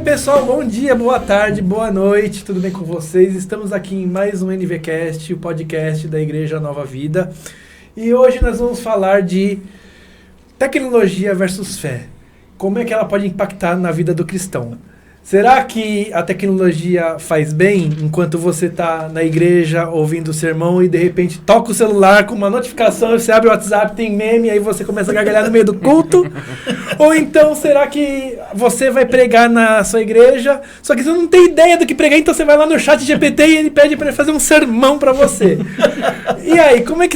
pessoal, bom dia, boa tarde, boa noite, tudo bem com vocês? Estamos aqui em mais um NVcast, o podcast da Igreja Nova Vida. E hoje nós vamos falar de tecnologia versus fé. Como é que ela pode impactar na vida do cristão? Será que a tecnologia faz bem enquanto você está na igreja ouvindo o sermão e de repente toca o celular com uma notificação, você abre o WhatsApp, tem meme, aí você começa a gargalhar no meio do culto? Ou então será que você vai pregar na sua igreja, só que você não tem ideia do que pregar, então você vai lá no chat GPT e ele pede para ele fazer um sermão para você. E aí, como é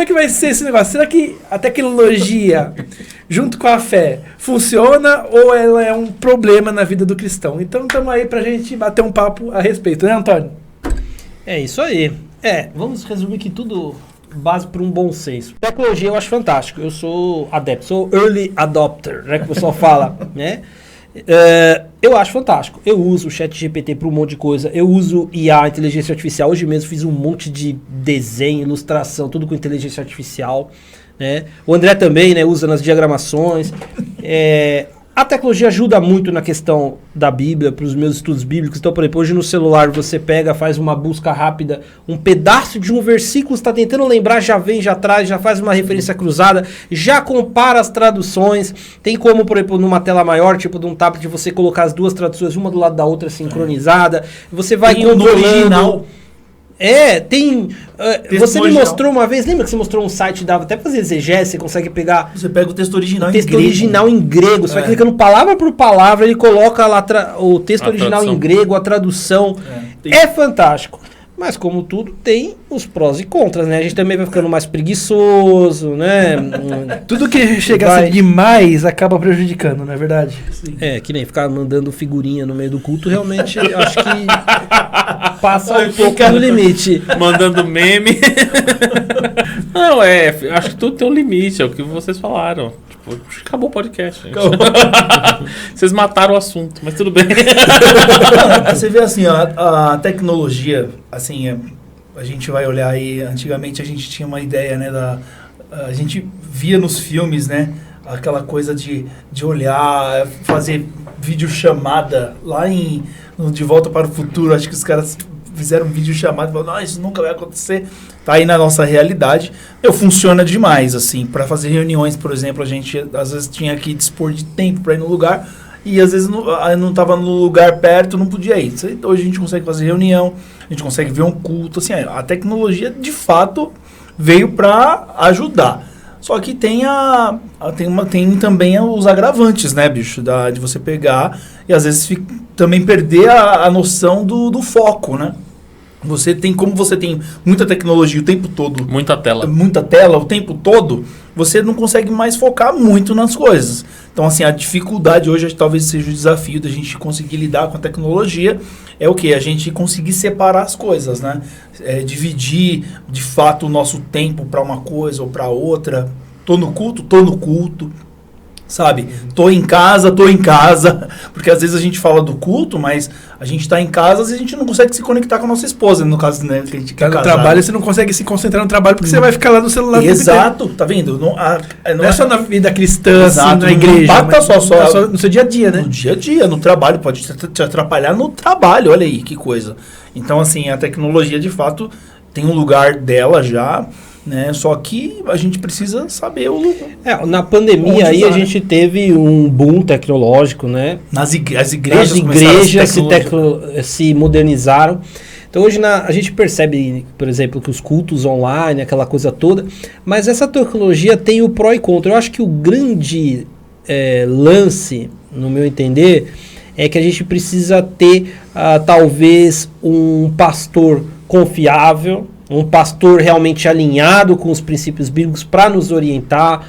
que vai ser esse negócio? Será que a tecnologia, junto com a fé, funciona ou ela é um problema na vida do cristão? Então estamos aí pra gente bater um papo a respeito, né, Antônio? É isso aí. Vamos resumir aqui tudo base por um bom senso. Tecnologia eu acho fantástico. Eu sou adepto, sou early adopter, né, que o pessoal fala, né? Eu acho fantástico. Eu uso o ChatGPT para um monte de coisa. Eu uso IA, inteligência artificial. Hoje mesmo fiz um monte de desenho, ilustração, tudo com inteligência artificial, né? O André também, né, usa nas diagramações. A tecnologia ajuda muito na questão da Bíblia, para os meus estudos bíblicos. Então, por exemplo, hoje no celular você pega, faz uma busca rápida, um pedaço de um versículo, está tentando lembrar, já vem, já traz, já faz uma referência cruzada, já compara as traduções. Tem como, por exemplo, numa tela maior, tipo de um tablet, você colocar as duas traduções, uma do lado da outra sincronizada. Você vai controlando. Você me mostrou uma vez, lembra que você mostrou um site, dava até pra fazer exegese, você consegue pegar... Você pega o texto original em grego, você vai clicando palavra por palavra, ele coloca lá o texto original em grego, a tradução. É fantástico. Mas como tudo, tem os prós e contras, né? A gente também vai ficando mais preguiçoso, né? Tudo que chegasse demais acaba prejudicando, não é verdade? Sim. Que nem ficar mandando figurinha no meio do culto, realmente, acho que passa um pouco do limite. Mandando meme. Não, acho que tudo tem um limite, é o que vocês falaram. Tipo, acabou o podcast, gente. Vocês mataram o assunto, mas tudo bem. Você vê assim, a tecnologia, assim, a gente vai olhar aí, antigamente a gente tinha uma ideia, né, a gente via nos filmes, né, aquela coisa de olhar, fazer videochamada lá no De Volta para o Futuro, acho que os caras fizeram um videochamada e falaram, não, isso nunca vai acontecer, tá aí na nossa realidade. Funciona demais, assim, para fazer reuniões, por exemplo, a gente às vezes tinha que dispor de tempo para ir no lugar, e às vezes não estava no lugar perto, não podia ir. Hoje a gente consegue fazer reunião, a gente consegue ver um culto, assim, a tecnologia de fato veio para ajudar. Só que tem também os agravantes, né, bicho, de você pegar e às vezes também perder a noção do foco, né? Como você tem muita tecnologia o tempo todo. Muita tela o tempo todo, você não consegue mais focar muito nas coisas. Então, assim, a dificuldade hoje talvez seja o desafio da gente conseguir lidar com a tecnologia. É o quê? A gente conseguir separar as coisas, né? Dividir, de fato, o nosso tempo para uma coisa ou para outra. Tô no culto. Sabe? Tô em casa, porque às vezes a gente fala do culto, mas a gente tá em casa, às vezes a gente não consegue se conectar com a nossa esposa, no caso, né, que a gente quer no trabalho, você não consegue se concentrar no trabalho, porque você vai ficar lá no celular. Exato, tá vendo? Não é só na vida cristã, exato, assim, na igreja, mas só no seu dia a dia, né? No dia a dia, no trabalho, pode te atrapalhar no trabalho, olha aí, que coisa. Então, assim, a tecnologia, de fato, tem um lugar dela já, né? Só que a gente precisa saber na pandemia aí a gente teve um boom tecnológico, né? As igrejas se modernizaram. Então hoje a gente percebe, por exemplo, que os cultos online, aquela coisa toda, mas essa tecnologia tem o pró e contra. Eu acho que o grande lance, no meu entender, é que a gente precisa ter talvez um pastor confiável, um pastor realmente alinhado com os princípios bíblicos para nos orientar,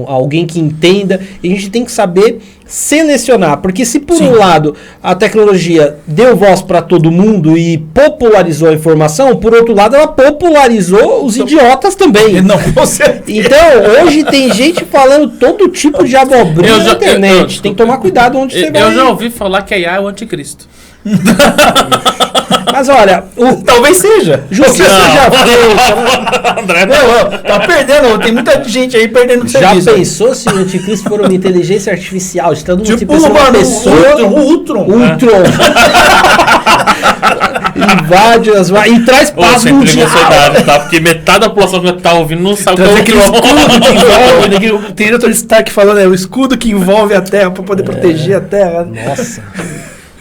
alguém que entenda. E a gente tem que saber selecionar, porque se por um lado a tecnologia deu voz para todo mundo e popularizou a informação, por outro lado ela popularizou os idiotas também. Não, você... Então hoje tem gente falando todo tipo de abobrinha na internet. Tem que tomar cuidado onde você vai. Eu já ouvi falar que a IA é o anticristo. Mas olha, talvez seja. Justiça já feita. André, não, tá perdendo. Tem muita gente aí perdendo já serviço. Já pensou se o anticristo for uma inteligência artificial? todo mundo Tipo pensa numa pessoa... o Ultron. Ultron. Invade e traz Ô, paz sempre mundial. emocionado, tá? Porque metade da população que tá ouvindo não sabe o Trazer que aquele é o escudo que Ultron. envolve, né, tem o Tony Stark falando, o escudo que envolve a Terra pra poder proteger a Terra. Nossa.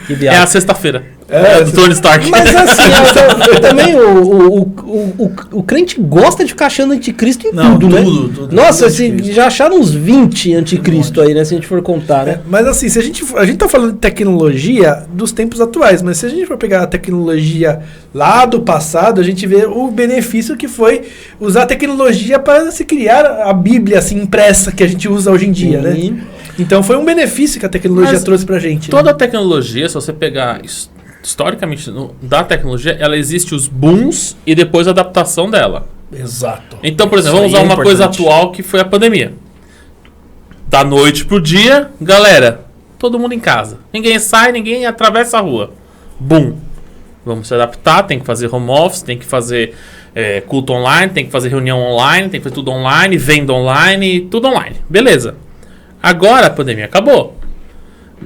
Que É a viagem. sexta-feira. É, do Tony Stark. Mas assim, também o crente gosta de ficar achando anticristo em Não, tudo, né? tudo Nossa, anticristo. já acharam uns 20 anticristo aí, né? Se a gente for contar, né? Mas assim, se a gente tá falando de tecnologia dos tempos atuais, mas se a gente for pegar a tecnologia lá do passado, a gente vê o benefício que foi usar a tecnologia para se criar a Bíblia assim impressa que a gente usa hoje em dia, né? Sim. Então foi um benefício que a tecnologia Mas trouxe pra gente. Toda a tecnologia, se você pegar historicamente da tecnologia, ela existe os booms e depois a adaptação dela. Exato. Então, por exemplo, Isso vamos aí usar é uma coisa importante. atual que foi a pandemia. Da noite pro dia, galera, todo mundo em casa. Ninguém sai, ninguém atravessa a rua. Boom. Vamos se adaptar, tem que fazer home office, tem que fazer culto online, tem que fazer reunião online, tem que fazer tudo online, venda online, tudo online. Beleza. Agora a pandemia acabou.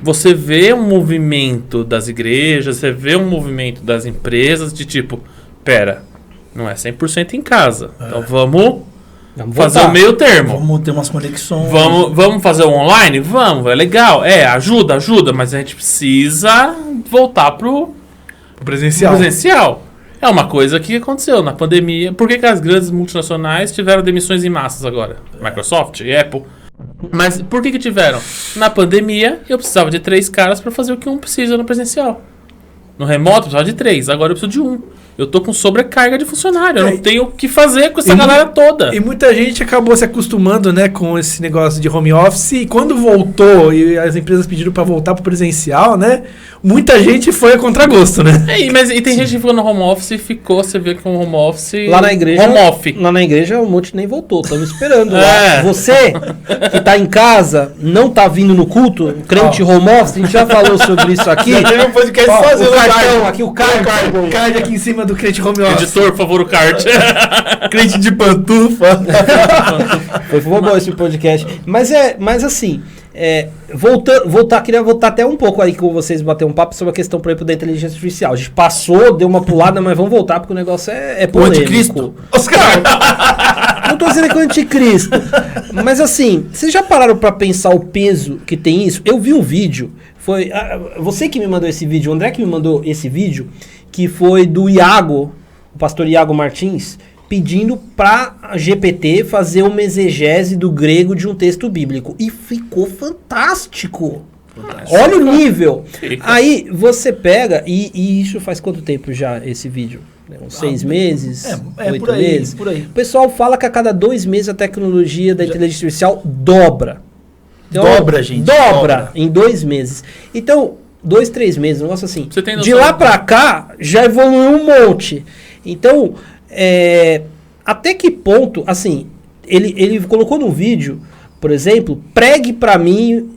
Você vê um movimento das igrejas, você vê um movimento das empresas de tipo, pera, não é 100% em casa. Então vamos fazer voltar. o meio termo. Vamos ter umas conexões. Vamos fazer o online? Vamos, é legal. Ajuda, mas a gente precisa voltar pro Presencial. presencial. É uma coisa que aconteceu na pandemia. Por que as grandes multinacionais tiveram demissões em massas agora? Microsoft e Apple. Mas por que tiveram? Na pandemia, eu precisava de 3 caras para fazer o que um precisa no presencial. No remoto, eu precisava de 3. Agora eu preciso de 1. Eu tô com sobrecarga de funcionário. Eu não tenho o que fazer com essa galera toda. E muita gente acabou se acostumando, né, com esse negócio de home office. E quando voltou e as empresas pediram para voltar pro presencial, né, muita gente foi a contragosto, né? E tem gente que ficou no home office e ficou, você vê que um home office... Lá na igreja, Home office. lá na igreja um monte nem voltou, estamos esperando. É. Lá. Você que tá em casa, não tá vindo no culto, crente home office, a gente já falou sobre isso aqui. Já teve um podcast Ó, fazendo o cartão card. aqui, o card. Card aqui em cima do crente home office. Editor, por favor, o card. Crente de pantufa. Foi bom esse podcast. Mas assim, queria voltar até um pouco aí com vocês, bater um papo sobre a questão, por exemplo, da inteligência artificial. A gente passou, deu uma pulada, mas vamos voltar porque o negócio é O polêmico. anticristo. Não tô dizendo que é o anticristo. Mas assim, vocês já pararam pra pensar o peso que tem isso? Eu vi um vídeo, foi você que me mandou esse vídeo, o André que me mandou esse vídeo, que foi do Iago, o pastor Iago Martins, pedindo pra GPT fazer uma exegese do grego de um texto bíblico. E ficou fantástico. Olha o nível. Aí você pega, e isso faz quanto tempo já esse vídeo? Uns 6 meses? 8 por aí, meses? por aí. O pessoal fala que a cada 2 meses a tecnologia da inteligência artificial dobra. Dobra, gente. Dobra em 2 meses. Então, 2, 3 meses, um negócio assim. Você tem De noção lá pra cá, já evoluiu um monte. Então, até que ponto, assim, ele colocou no vídeo, por exemplo, pregue pra mim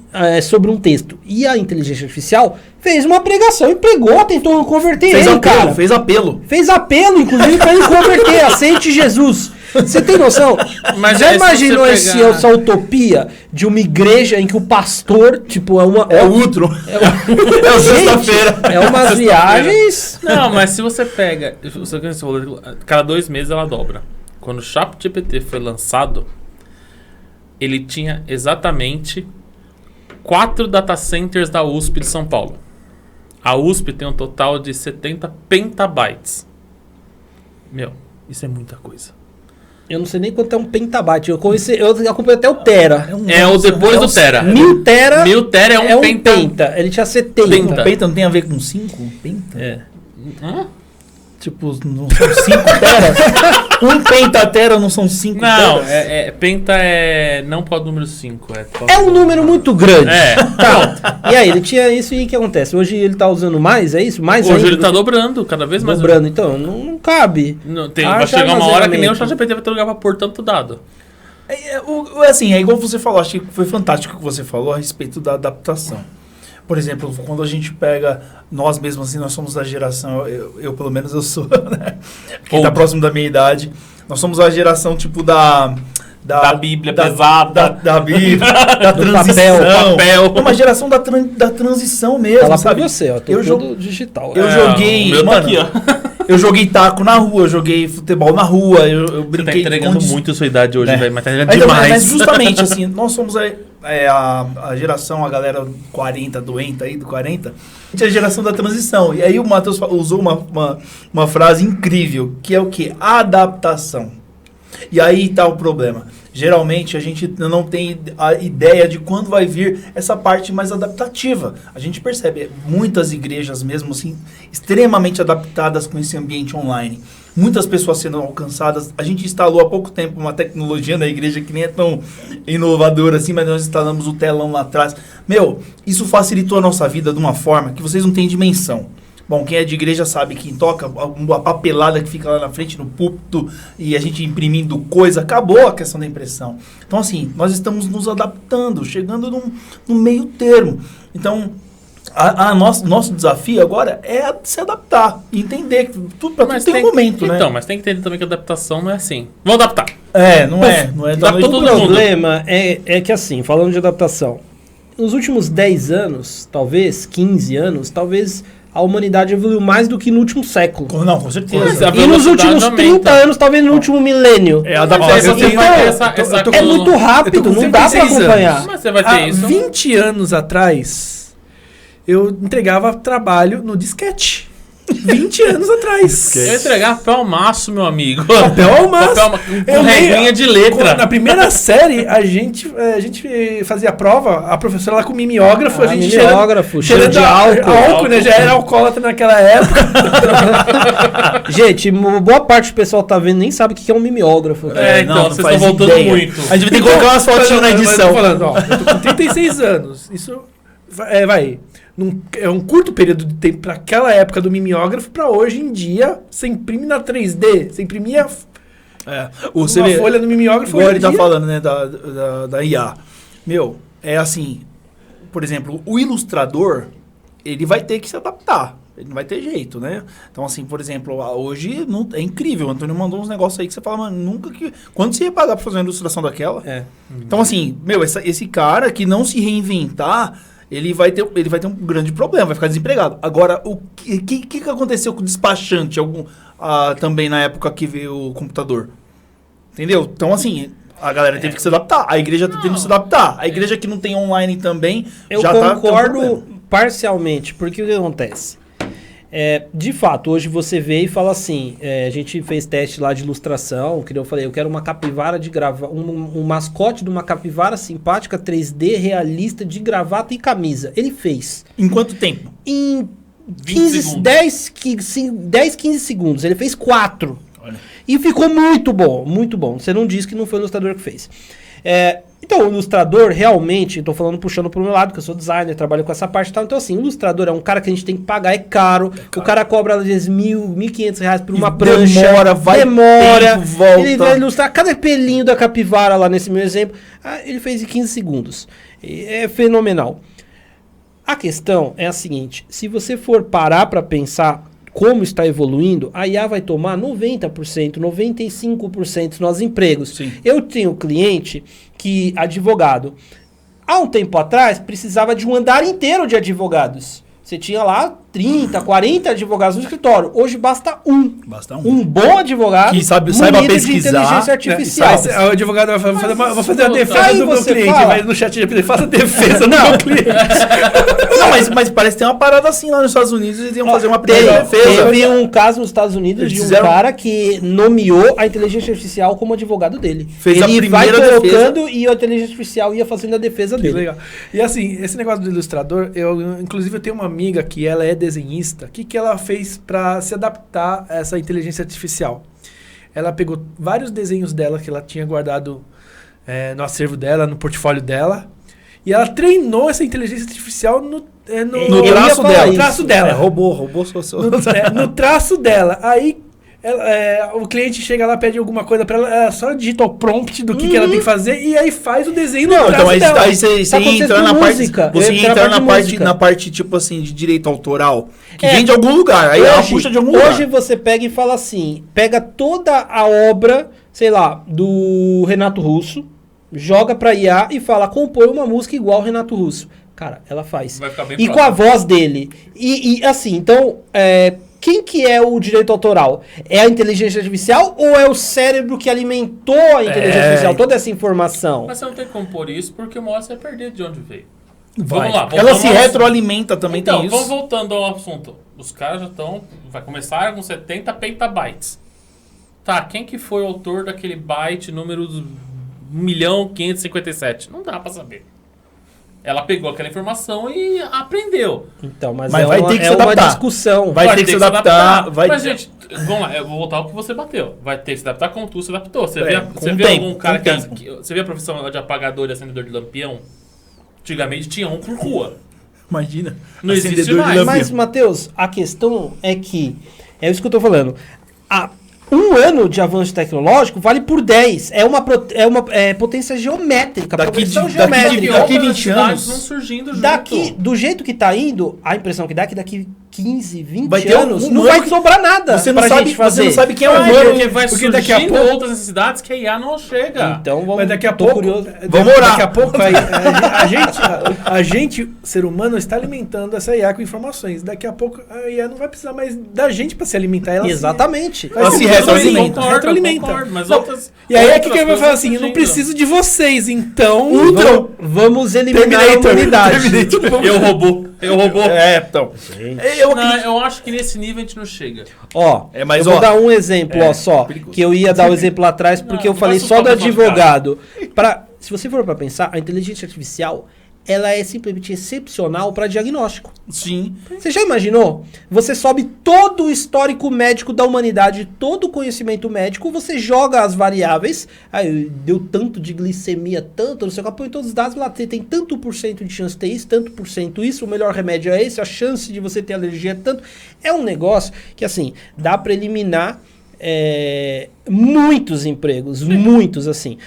sobre um texto. E a inteligência artificial fez uma pregação e pregou, tentou converter Fez ele, apelo, cara. fez apelo. Fez apelo, inclusive, pra ele converter. Aceite Jesus. Você tem noção? Mas já se imaginou você pegar- essa utopia de uma igreja em que o pastor, tipo, É o Ultron. É o sexta-feira. É umas viagens... Não, mas se você pega... Cada 2 meses ela dobra. Quando o ChatGPT foi lançado, ele tinha exatamente 4 data centers da USP de São Paulo. A USP tem um total de 70 petabytes. Meu, isso é muita coisa. Eu não sei nem quanto é um pentabyte. Eu acompanhei até o Tera. É o depois do Tera. 1000 Tera 1000 Tera é um penta. penta. Ele tinha 70. Penta. Penta não tem a ver com 5? Penta? É. Hã? Tipo, não são 5 teras? Um pentatera não são 5 Não, teras? penta não pode o número 5. É um número muito grande. É. Tá. E aí, ele tinha isso e o que acontece? Hoje ele tá usando mais, é isso? Mais Hoje ainda ele do tá que- dobrando, cada vez mais. dobrando. Então, não cabe. Não, Ah, vai já chegar uma hora que nem o armazenamento. ChatGPT vai ter lugar pra pôr tanto dado. Assim, é igual você falou, acho que foi fantástico o que você falou a respeito da adaptação. Por exemplo, quando a gente pega nós mesmos, assim, nós somos da geração, eu pelo menos eu sou, né? Quem tá Old. próximo da minha idade, nós somos a geração tipo Da Bíblia pesada. Da Bíblia, da Do transição. papel. Uma geração da transição mesmo, Fala pra sabe? você, ó. Tô Eu todo digital. eu É, joguei, o meu tá mano, aqui, ó. eu joguei taco na rua, eu joguei futebol na rua, eu Você tá brinquei... entregando com- muito a sua idade hoje, né? velho. Mas tá Mas, demais. mas justamente assim, nós somos a geração, a galera 40, doenta aí, do 40, a gente é a geração da transição. E aí o Matheus usou uma frase incrível, que é o quê? Adaptação. E aí tá o problema. Geralmente a gente não tem a ideia de quando vai vir essa parte mais adaptativa. A gente percebe muitas igrejas mesmo assim, extremamente adaptadas com esse ambiente online. Muitas pessoas sendo alcançadas. A gente instalou há pouco tempo uma tecnologia na igreja que nem é tão inovadora assim, mas nós instalamos o telão lá atrás. Meu, isso facilitou a nossa vida de uma forma que vocês não têm dimensão. Bom, quem é de igreja sabe que toca a papelada que fica lá na frente no púlpito e a gente imprimindo coisa, acabou a questão da impressão. Então, assim, nós estamos nos adaptando, chegando num meio termo. Então, nosso desafio agora é se adaptar e entender que tudo tem um momento, né? Então, mas tem que entender também que a adaptação não é assim. Vamos adaptar. Não é da Adaptou noite todo pro dia. O problema é que assim, falando de adaptação, nos últimos 10 anos, talvez, 15 anos, talvez a humanidade evoluiu mais do que no último século. Não, com certeza. Mas a E nos velocidade últimos aumenta. 30 anos, talvez no último milênio. É Mas adaptação. aí você Então, vai ter essa É coluna. muito rápido, eu tô com não dá pra 36 anos. acompanhar. Mas você vai ter Há isso. 20 anos atrás, eu entregava trabalho no disquete. 20 anos atrás. Eu entregar papel ao maço, meu amigo. Papel ao maço. Com regrinha de letra. Na primeira série, a gente fazia a prova, a professora lá com mimeógrafo, a gente mimeógrafo, cheiro de álcool. álcool, né? Já era alcoólatra naquela época. Gente, boa parte do pessoal tá vendo nem sabe o que é um mimeógrafo. Então, não vocês faz estão voltando ideia. muito. A gente vai ter que colocar umas fotinhas na Mas eu edição. tô falando, ó, eu tô com 36 anos. Isso é um curto período de tempo para aquela época do mimeógrafo para hoje em dia. Você imprime na 3D, você imprimia uma folha no mimeógrafo. Agora hoje ele tá em dia- falando, né, da IA. Meu, é assim, por exemplo, o ilustrador, ele vai ter que se adaptar. Ele não vai ter jeito, né? Então, assim, por exemplo, hoje é incrível. O Antônio mandou uns negócios aí que você fala, mano, nunca que... Quanto você ia pagar pra fazer uma ilustração daquela? Então, assim, meu, esse cara que não se reinventar, ele vai ter um grande problema, vai ficar desempregado. Agora, o que aconteceu com o despachante também na época que veio o computador? Entendeu? Então, assim, a galera teve que se adaptar. A igreja teve que se adaptar. A igreja que não tem online também Eu já concordo tá... parcialmente, porque o que acontece? De fato, hoje você vê e fala assim, a gente fez teste lá de ilustração, que eu falei, eu quero uma capivara de gravata, um mascote de uma capivara simpática 3D realista de gravata e camisa. Ele fez. Em quanto tempo? Em 20 10, 15 segundos. Ele fez 4. Olha. E ficou muito bom, muito bom. Você não disse que não foi o ilustrador que fez. Então, o ilustrador realmente, estou falando puxando para o meu lado, que eu sou designer, trabalho com essa parte e tal. Então, assim, o ilustrador é um cara que a gente tem que pagar, é caro. O cara cobra, às vezes, R$1.500 por uma prancha. Demora, tempo, volta. Ele vai ilustrar cada pelinho da capivara lá nesse meu exemplo. Ele fez em 15 segundos. É fenomenal. A questão é a seguinte, se você for parar para pensar como está evoluindo, a IA vai tomar 90%, 95% dos nossos empregos. Sim. Eu tenho cliente que, advogado, há um tempo atrás, precisava de um andar inteiro de advogados. Você tinha lá 30, 40 advogados no escritório. Hoje basta um. Basta Um bom advogado que saiba munido pesquisar, de inteligência né? artificial. O advogado vai fazer a defesa aí do meu você cliente. fala- Vai no chat GPT, faça a defesa do meu cliente. Não, mas parece que tem uma parada assim lá nos Estados Unidos, eles iam fazer uma Teve, primeira defesa. teve um caso nos Estados Unidos Eles de um fizeram- cara que nomeou a inteligência artificial como advogado dele. Fez a Ele vai primeira colocando e a inteligência artificial ia fazendo a defesa Que dele. legal. E assim, esse negócio do ilustrador, inclusive eu tenho uma amiga que ela é desenhista. O que ela fez para se adaptar a essa inteligência artificial? Ela pegou vários desenhos dela que ela tinha guardado no acervo dela, no portfólio dela, e ela treinou essa inteligência artificial no traço dela. No traço dela. Roubou No traço dela. Aí o cliente chega lá, pede alguma coisa pra ela, ela só digita o prompt do que ela tem que fazer e aí faz o desenho no Não, traço então dela. aí você Tá ia entrar acontecendo na com parte. música. Você Eu ia ia entrar entrar na de parte, tipo assim, de direito autoral. Que É. vem de algum lugar. Aí ela puxa de algum lugar. Hoje você pega e fala assim, pega toda a obra, sei lá, do Renato Russo, joga pra IA e fala, compõe uma música igual ao Renato Russo. Cara, ela faz. Vai ficar bem E próximo. com a voz dele. E assim, então, quem que é o direito autoral? É a inteligência artificial ou é o cérebro que alimentou a inteligência artificial? Toda essa informação. Mas você não tem como pôr isso porque uma hora você vai perder de onde veio. Vai. Vamos lá. Ela voltamos se ao retroalimenta também, Então, tem vamos isso. voltando ao assunto. Os caras já estão... Vai começar com 70 petabytes. Tá, quem que foi o autor daquele byte número 1.557.000? Não dá pra saber. Ela pegou aquela informação e aprendeu. Então, mas Mas é vai uma, ter que é se uma adaptar. discussão. Vai ter que se adaptar. Vai Mas, ter- gente, vamos lá, eu vou voltar ao que você bateu. Vai ter que se adaptar como tu se adaptou. Você É, vê, com você o vê tempo, algum cara com que, o tempo. Você vê a profissão de apagador e acendedor de lampião? Antigamente tinha um por rua. Imagina. Não existe acendedor de mais. lampião. Mas, Matheus, a questão é que, é isso que eu tô falando, um ano de avanço tecnológico vale por 10. É uma potência geométrica, progressão geométrica. daqui outras 20 cidades anos, vão surgindo junto. Daqui, do jeito que tá indo, a impressão que dá é que daqui 15, 20 Vai ter anos um não ano vai que sobrar nada Você não pra sabe, gente fazer. você não sabe quem é o Vai, humano. porque vai porque daqui a surgindo pouco- outras necessidades que a IA não chega. Então vamos, Mas daqui a tô pouco, curioso. Vamos orar. Daqui a pouco a gente, ser humano, está alimentando essa IA com informações. Daqui a pouco a IA não vai precisar mais da gente para se alimentar. Ela Exatamente. Vai Ela se se retroalimenta. retroalimenta. Retroalimenta. Mas Não, outras, E aí é outras que vai coisas falar assim, eu não surgindo. preciso de vocês, então... Vamos eliminar a Terminator. humanidade. Eu robô. Então. Eu acho que nesse nível a gente não chega. Ó, Mas, eu vou ó, dar um exemplo, ó, só. perigoso. Que eu ia dar o exemplo lá atrás, porque Não, eu falei não só do vai assustar o advogado. Se você for pra pensar, a inteligência artificial, ela é simplesmente excepcional para diagnóstico. Sim. Você já imaginou? Você sobe todo o histórico médico da humanidade, todo o conhecimento médico, você joga as variáveis, aí deu tanto de glicemia, tanto, não sei o que, põe todos os dados lá, você tem tanto por cento de chance de ter isso, tanto por cento isso, o melhor remédio é esse, a chance de você ter alergia é tanto. É um negócio que, assim, dá para eliminar muitos empregos, muitos, assim.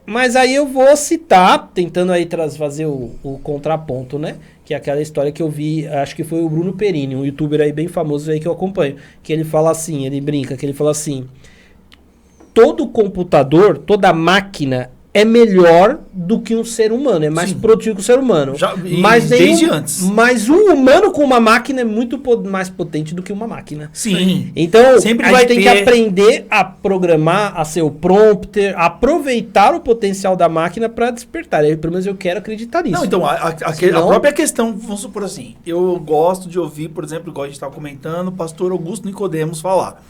Mas aí eu vou citar, tentando aí fazer o contraponto, né? Que é aquela história que eu vi, acho que foi o Bruno Perini, um youtuber aí bem famoso aí que eu acompanho, que ele fala assim, ele brinca, que ele fala assim, todo computador, toda máquina é melhor do que um ser humano, é mais Sim. produtivo que o ser humano. Mas desde antes. Mas um humano com uma máquina é muito mais potente do que uma máquina. Sim. Então, Sempre a vai gente tem que ter- aprender a programar, a ser o prompter, aproveitar o potencial da máquina para despertar. Pelo menos eu quero acreditar nisso. Não, então, a Senão- própria questão, vamos supor assim, eu gosto de ouvir, por exemplo, igual a gente estava comentando, o pastor Augusto Nicodemos falar.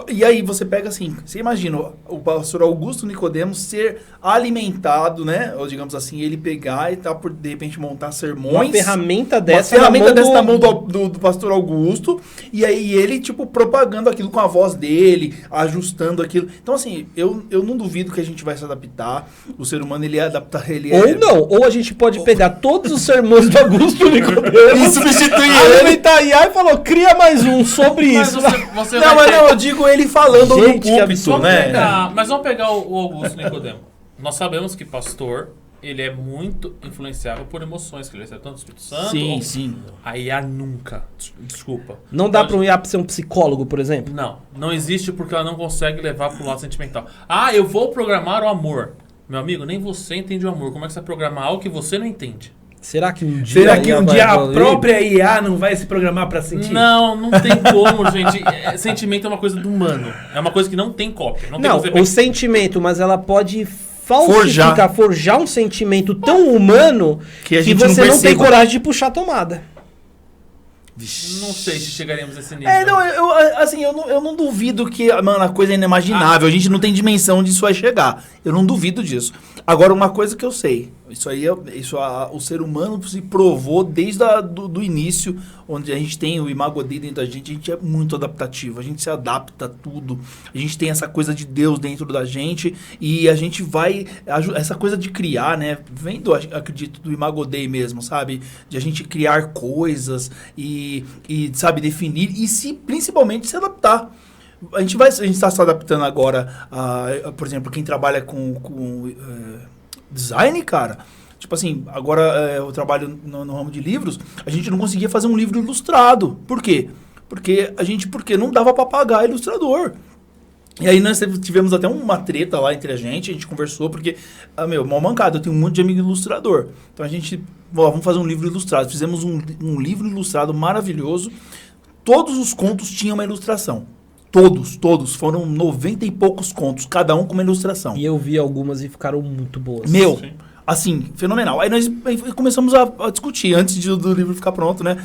E aí você pega assim, você imagina o pastor Augusto Nicodemos ser alimentado, né? Ou digamos assim, ele pegar e tal, por de repente montar sermões. uma ferramenta Uma dessa ferramenta dessa na mão do... do pastor Augusto, e aí ele, tipo, propagando aquilo com a voz dele, ajustando aquilo. Então, assim, eu não duvido que a gente vai se adaptar. O ser humano, ele é adaptar, ele é... Ou não, ou a gente pode pegar todos os sermões do Augusto Nicodemos E substituir ele. alimentar a IA e falou, cria mais um sobre Mas isso. você Não, vai mas ter- não, eu digo ele falando Gente, no que púlpito, absurdo. né? Mas vamos pegar o Augusto Nicodemo. Nós sabemos que pastor, ele é muito influenciável por emoções, que ele recebe tanto do Espírito Santo. Sim, sim. A IA nunca. Desculpa. Não dá Pode- para um IA ser um psicólogo, por exemplo? Não existe porque ela não consegue levar pro lado sentimental. Ah, eu vou programar o amor. Meu amigo, nem você entende o amor. Como é que você vai programar algo que você não entende? Será que um dia, Será que IA um vai dia a evoluir? própria IA não vai se programar para sentir? Não tem como, gente. Sentimento é uma coisa do humano. É uma coisa que não tem cópia. Não, Não, tem como o você... sentimento, mas ela pode falsificar, forjar um sentimento tão humano Que a que gente você não não tem perceba. coragem de puxar a tomada. Não sei se chegaremos a esse nível. Eu não duvido que, mano, a coisa é inimaginável. A gente não tem dimensão disso vai chegar. Eu não duvido disso. Agora, uma coisa que eu sei, o ser humano se provou desde do início, onde a gente tem o imago Dei dentro da gente, a gente é muito adaptativo, a gente se adapta a tudo, a gente tem essa coisa de Deus dentro da gente e a gente vai, essa coisa de criar, né, vem acredito, do imago Dei mesmo, sabe, de a gente criar coisas e sabe, definir e principalmente se adaptar. A gente está se adaptando agora por exemplo, quem trabalha com design, cara. Tipo assim, agora eu trabalho no ramo de livros, a gente não conseguia fazer um livro ilustrado. Por quê? Porque não dava para pagar ilustrador. E aí nós tivemos até uma treta lá entre a gente conversou, porque, mal mancado, eu tenho um monte de amigo ilustrador. Então a gente, vamos fazer um livro ilustrado. Fizemos um livro ilustrado maravilhoso. Todos os contos tinham uma ilustração. Todos. Foram 90 e poucos contos, cada um com uma ilustração. E eu vi algumas e ficaram muito boas. Sim. Assim, fenomenal. Aí nós começamos a discutir, antes do livro ficar pronto, né?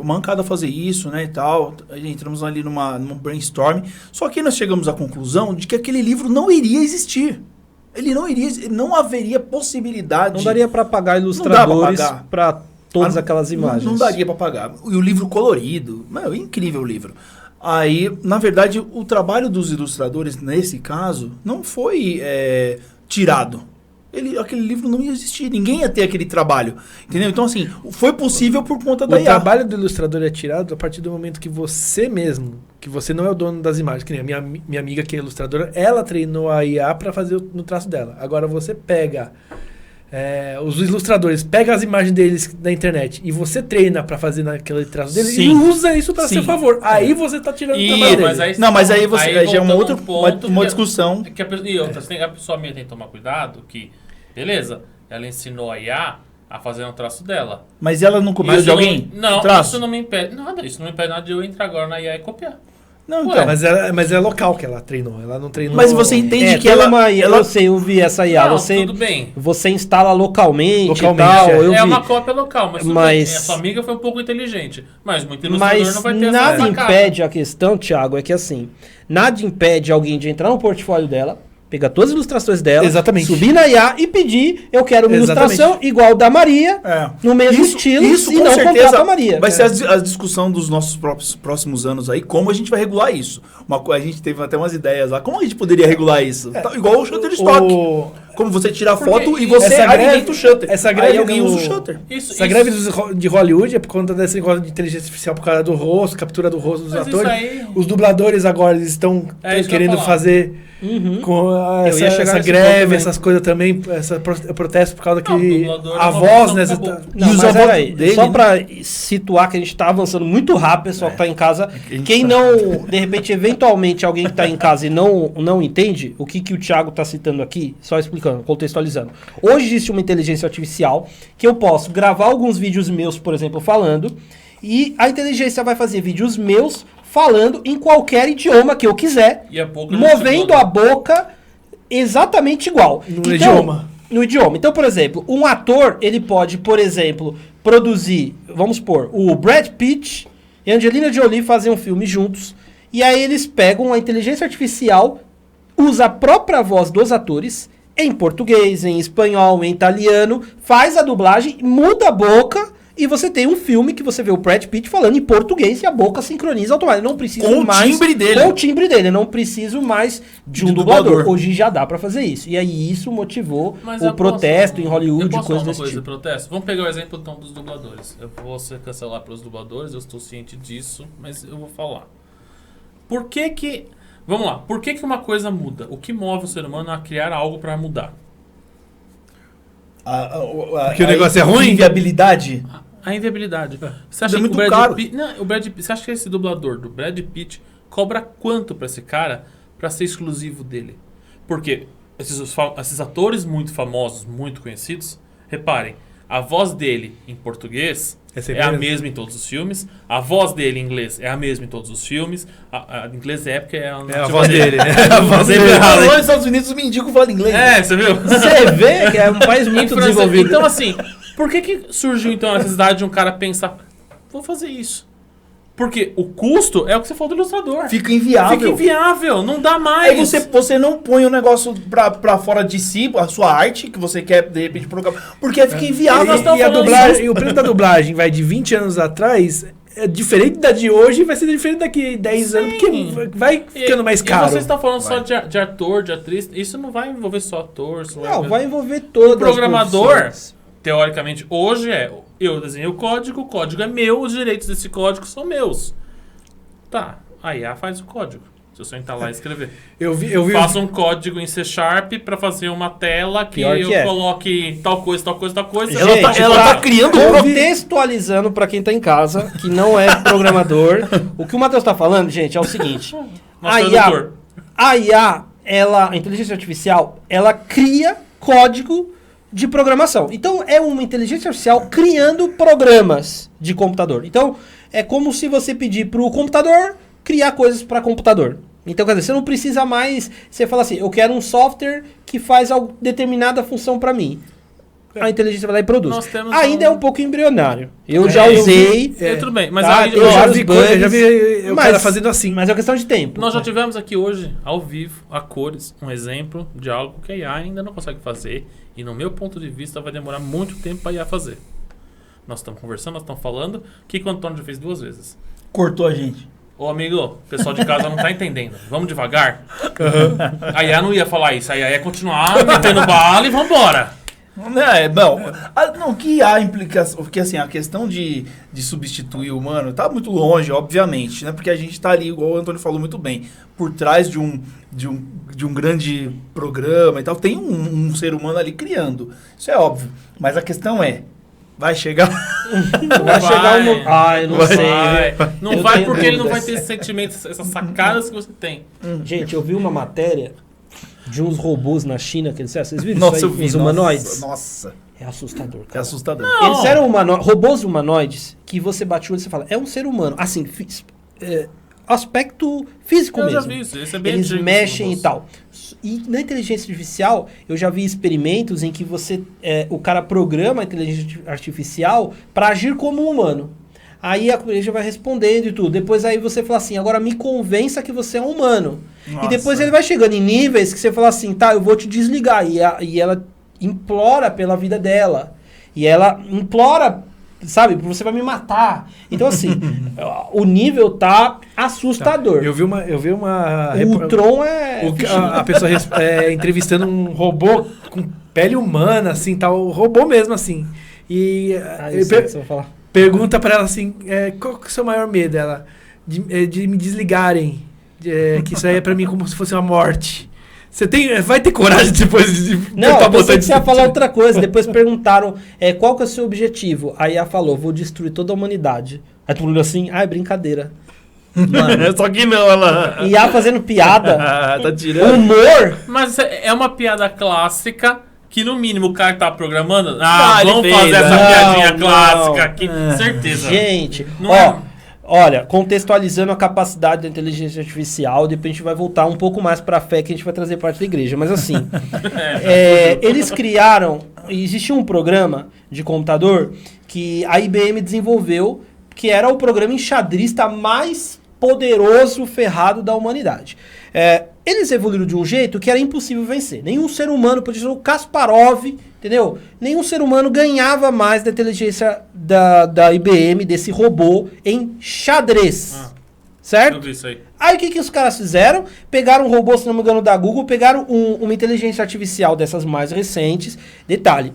Mancada fazer isso, né, e tal. Aí entramos ali num brainstorm. Só que nós chegamos à conclusão de que aquele livro não iria existir. Ele não haveria possibilidade. Não daria para pagar ilustradores para todas aquelas imagens. Não daria para pagar. E o livro colorido, incrível o livro. Aí, na verdade, o trabalho dos ilustradores, nesse caso, não foi tirado. Aquele livro não ia existir, ninguém ia ter aquele trabalho, entendeu? Então, assim, foi possível por conta da IA. O trabalho do ilustrador é tirado a partir do momento que você mesmo, que você não é o dono das imagens, que nem a minha amiga que é ilustradora, ela treinou a IA para fazer no traço dela. Agora você pega os ilustradores, pega as imagens deles da internet e você treina para fazer naquele traço deles e usa isso para seu favor. Aí você tá tirando o trabalho dele. Mas aí você já é uma outra uma discussão. E outras, a pessoa minha tem que tomar cuidado que, beleza, ela ensinou a IA a fazer um traço dela. Mas ela não copiou de alguém? Não, isso não me impede nada. Isso não me impede nada de eu entrar agora na IA e copiar. Não, então. Mas é local que ela treinou. Ela não treinou. Mas você entende que ela... Eu sei, eu vi essa IA. Não, tudo bem. Você instala localmente e tal. Uma cópia local, mas a sua amiga foi um pouco inteligente. Mas muito ilustrador não vai ter essa nada impede a questão, Thiago, é que assim, nada impede alguém de entrar no portfólio dela, pegar todas as ilustrações dela, subir na IA e pedir, eu quero uma ilustração igual da Maria, no mesmo estilo, e não comprar da Maria. Vai ser a discussão dos nossos próximos anos aí, como a gente vai regular isso. A gente teve até umas ideias lá, como a gente poderia regular isso? Igual o Shutterstock. Como você tira a foto e você alimenta o Shutter. Aí alguém usa o Shutter. Essa greve de Hollywood é por conta desse negócio de inteligência artificial, por causa do rosto, captura do rosto dos atores. Os dubladores agora eles estão querendo fazer com essa greve, essas coisas também, essa protesto por causa que a voz, né? Só pra situar que a gente tá avançando muito rápido, pessoal que tá em casa. Quem não, de repente, eventualmente, alguém que tá em casa e não entende o que o Thiago tá citando aqui, só explicando, contextualizando. Hoje existe uma inteligência artificial que eu posso gravar alguns vídeos meus, por exemplo, falando, e a inteligência vai fazer vídeos meus falando em qualquer idioma que eu quiser, movendo a boca exatamente igual. No idioma. Então, por exemplo, um ator, ele pode, por exemplo, produzir, vamos supor, o Brad Pitt e a Angelina Jolie fazem um filme juntos, e aí eles pegam a inteligência artificial, usa a própria voz dos atores, em português, em espanhol, em italiano, faz a dublagem, muda a boca e você tem um filme que você vê o Brad Pitt falando em português e a boca sincroniza automaticamente. Não preciso com mais... o timbre dele. Com o timbre dele. Não preciso mais de um dublador. Hoje já dá pra fazer isso. E aí isso motivou o protesto em Hollywood. Coisas desse tipo. Protesto? Vamos pegar o exemplo então dos dubladores. Eu vou ser cancelar pelos dubladores, eu estou ciente disso, mas eu vou falar. Por que... Vamos lá. Por que uma coisa muda? O que move o ser humano a criar algo para mudar? Porque o negócio é ruim? A inviabilidade? A inviabilidade. Você acha que muito caro. o Brad Pitt, você acha que esse dublador do Brad Pitt cobra quanto para esse cara para ser exclusivo dele? Porque esses atores muito famosos, muito conhecidos, reparem, a voz dele em português é a mesma em todos os filmes. A voz dele em inglês é a mesma em todos os filmes. A inglês é porque a voz dele, né? A voz dele. Nos Estados Unidos os mendigos falam inglês. Você viu? Você vê que é um país muito desenvolvido. Então, assim, por que surgiu então a necessidade de um cara pensar, vou fazer isso? Porque o custo é o que você falou do ilustrador. Fica inviável. Não dá mais. Aí você não põe o negócio pra fora de si, a sua arte, que você quer, de repente, programar. Porque fica inviável. E o preço da dublagem vai de 20 anos atrás, é diferente da de hoje e vai ser diferente daqui 10 anos, porque vai ficando mais caro. E você está falando só de ator, de atriz, isso não vai envolver só ator. Vai envolver todas o programador, teoricamente, hoje eu desenhei o código é meu, os direitos desse código são meus. Tá, a IA faz o código. Se eu só entrar lá e escrever. Faço um código em C# para fazer uma tela que coloque tal coisa. Ela tá criando contextualizando para quem tá em casa, que não é programador. O que o Matheus tá falando, gente, é o seguinte. a IA, a inteligência artificial, ela cria código de programação. Então, é uma inteligência artificial criando programas de computador. Então, é como se você pedir para o computador criar coisas para computador. Então, quer dizer, você não precisa mais... Você fala assim, eu quero um software que faz determinada função para mim. A inteligência vai lá e produz. Ainda é um pouco embrionário. Eu já usei... Tudo bem, mas tá, aí, eu já vi coisa, já vi o cara fazendo assim. Mas é questão de tempo. nós já tivemos aqui hoje, ao vivo, a cores, um exemplo de algo que a IA ainda não consegue fazer. E no meu ponto de vista vai demorar muito tempo para a IA fazer. Nós estamos conversando, nós estamos falando. O que o Antônio já fez 2 vezes? Cortou a gente. Ô amigo, o pessoal de casa não tá entendendo. Vamos devagar? A IA não ia falar isso. A IA ia continuar metendo bala e vambora. Não, que há implicação, porque assim, a questão de substituir o humano tá muito longe, obviamente, né? Porque a gente tá ali, igual o Antônio falou muito bem, por trás de um grande programa e tal, tem um ser humano ali criando. Isso é óbvio. Mas a questão vai chegar... Vai chegar um... eu não sei. Não vai porque ele não vai ter esses sentimentos, essas sacadas que você tem. Gente, eu vi uma matéria de uns robôs na China, que vocês viram Nossa, isso aí? eu vi. Os humanoides. Nossa. É assustador, É cara. assustador. Não. Eles eram robôs humanoides que você bate o olho e você fala, é um ser humano. Assim, aspecto físico Eu mesmo. já vi isso. Esse é bem Eles antigo, mexem esse e tal. E na inteligência artificial, eu já vi experimentos em que o cara programa a inteligência artificial para agir como um humano. Aí a inteligência vai respondendo e tudo. Depois aí você fala assim, agora me convença que você é um humano. Nossa. E depois ele vai chegando em níveis que você fala assim, tá, eu vou te desligar. E ela implora pela vida dela. E ela implora, sabe, você vai me matar. Então assim, o nível tá assustador. Eu vi uma O Tron é... a pessoa entrevistando um robô com pele humana, assim, tal, o robô mesmo, assim. E eu sei o que você vai falar. pergunta pra ela assim, qual que é o seu maior medo? Ela, de me desligarem, que isso aí é pra mim como se fosse uma morte. Você vai ter coragem depois de... Não, eu pensei que você ia falar outra coisa. Depois perguntaram, qual que é o seu objetivo? Aí ela falou, vou destruir toda a humanidade. Aí todo mundo assim, é brincadeira. Mano. Só que não, ela... E ela fazendo piada, tá tirando. humor. Mas é uma piada clássica que, no mínimo, o cara que tá programando... ele vamos fez, fazer essa não, piadinha não. clássica aqui. Certeza. Gente, Não olha, contextualizando a capacidade da inteligência artificial, depois a gente vai voltar um pouco mais pra fé que a gente vai trazer parte da igreja. Mas assim, eles criaram... Existia um programa de computador que a IBM desenvolveu, que era o programa enxadrista mais poderoso, ferrado da humanidade. Eles evoluíram de um jeito que era impossível vencer. Nenhum ser humano, por exemplo, o Kasparov, entendeu? Nenhum ser humano ganhava mais da inteligência da IBM, desse robô, em xadrez. Certo? Eu vi isso aí. Aí o que os caras fizeram? Pegaram um robô, se não me engano, da Google, pegaram uma inteligência artificial dessas mais recentes. Detalhe,